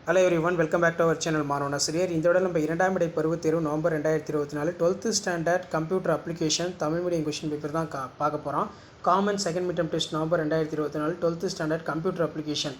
Hello everyone, welcome back to our channel மாணவன் ஆசிரியர். இந்த விட நம்ம இரண்டாம் இடை பருவத் தேர்வு November 2024 12th standard computer application Tamil medium question paper தான் பார்க்க போகிறோம். Common second mid term test November 2024 12th standard computer application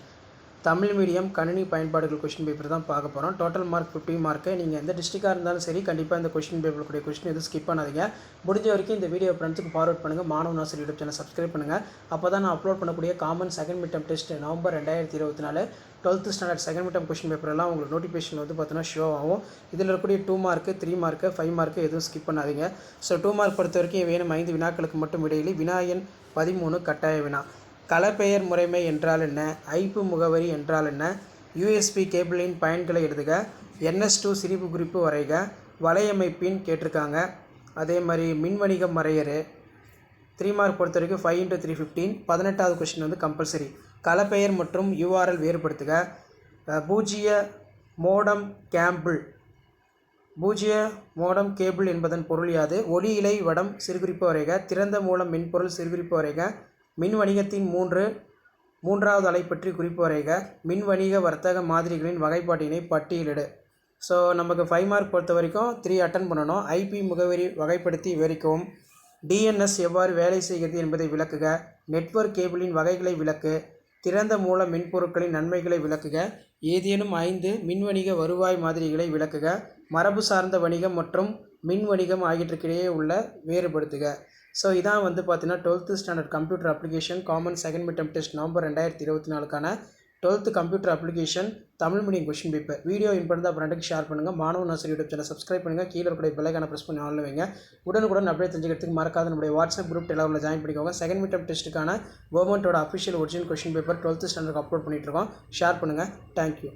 Tamil medium கணினி பயன்பாடுகள் கொஸ்டின் பேப்பர் தான் பார்க்க போகிறோம். Total mark 50 mark. நீங்கள் எந்த டிஸ்ட்ரிக்டாக இருந்தாலும் சரி கண்டிப்பாக இந்த கொஸ்டின் பேப்பருடைய கொஸ்டின் எதுவும் ஸ்கிப் பண்ணாதீங்க. முடிஞ்ச வரைக்கும் இந்த வீடியோ ஃப்ரெண்ட்ஸுக்கு ஃபார்வர்ட் பண்ணுங்கள். மாணவன் ஆசிரியர் யூடியூப் சேனல் சப்ஸ்கிரைப் பண்ணுங்கள். அப்போ தான் நான் அப்லோட் பண்ணக்கூடிய common second mid term test November 2024 12th standard second mid term question paper எல்லாம் உங்களுக்கு நோட்டிஃபிகேஷன் வந்து பார்த்தீங்கன்னா ஷோ ஆகும். இதில் இருக்கக்கூடிய 2 மார்க்கு 3 மார்க்கு 5 மார்க்கு எதுவும் ஸ்கிப் பண்ணாதீங்க. ஸோ 2 மார்க் பொறுத்த வரைக்கும் வேணும் 5 வினாக்களுக்கு மட்டும் இடையிலே வினா எண் 13 கட்டாய வினா. கலப்பெயர் முறைமை என்றால் என்ன? ஐப்பு முகவரி என்றால் என்ன? யூஎஸ்பி கேபிளின் பயன்களை எழுதுக. NS2 சிரிப்பு குறிப்பு வரைக. வலையமைப்பின் கேட்டிருக்காங்க. அதே மாதிரி மின்வணிகம் வரையறு. 3 மார்க் பொறுத்த வரைக்கும் 5 × 3 15. 18வது கொஸ்டின் வந்து கம்பல்சரி. கலப்பெயர் மற்றும் URL வேறுபடுத்துக. பூஜ்ஜிய மோடம் கேம்பிள். பூஜ்ஜிய மோடம் கேபிள் என்பதன் பொருள் யாது? ஒளி இலை வடம் சிறுகுறிப்பு வரைக. திறந்த மூலம் மென்பொருள் சிறுகுறிப்பு வரைக. மின் வணிகத்தின் மூன்றாவது அலை பற்றி குறிப்பு வரைக. மின் வணிக வர்த்தக மாதிரிகளின் வகைப்பாட்டினை பட்டியலிடு. ஸோ நமக்கு 5 மார்க் பொறுத்த வரைக்கும் 3 அட்டன் பண்ணணும். ஐபி முகவரி வகைப்படுத்தி விவரிக்கவும். டிஎன்எஸ் எவ்வாறு வேலை செய்கிறது என்பதை விளக்குக. நெட்வொர்க் கேபிளின் வகைகளை விளக்கு. திறந்த மூல மின்பொருட்களின் நன்மைகளை விளக்குக. ஏதேனும் 5 மின்வணிக வருவாய் மாதிரிகளை விளக்குக. மரபு சார்ந்த வணிகம் மற்றும் மின் வணிகம் ஆகியவற்றுக்கிடையே உள்ள வேறுபடுத்துக. ஸோ இதான் வந்து பார்த்தீங்கன்னா 12th standard computer application common second mid term test November 2024 12th computer application Tamil medium question paper. Video important தான் ஃப்ரெண்டுக்கு ஷேர் பண்ணுங்கள். மாணவன் ஆசிரியர் யூடியூப் சேனல் சப்ஸ்கிரைப் பண்ணுங்கள். கீழே இருக்கிற பெல்லைக்கான ப்ரெஸ் பண்ணி ஆன்ல வைங்க. உடனுக்குடன் அப்படியே தெரிஞ்சுக்கிறதுக்கு மறக்காத நம்முடைய வாட்ஸ்அப் குரூப் டெலிகிராமில் ஜாயின் பண்ணிக்கோங்க. செகண்ட் மிட் டெர்ம் டெஸ்ட்டுக்கான கவர்மெண்ட்டோட official original question paper 12th standard upload பண்ணிட்டு இருக்கோம். ஷேர் பண்ணுங்கள். தேங்க்யூ.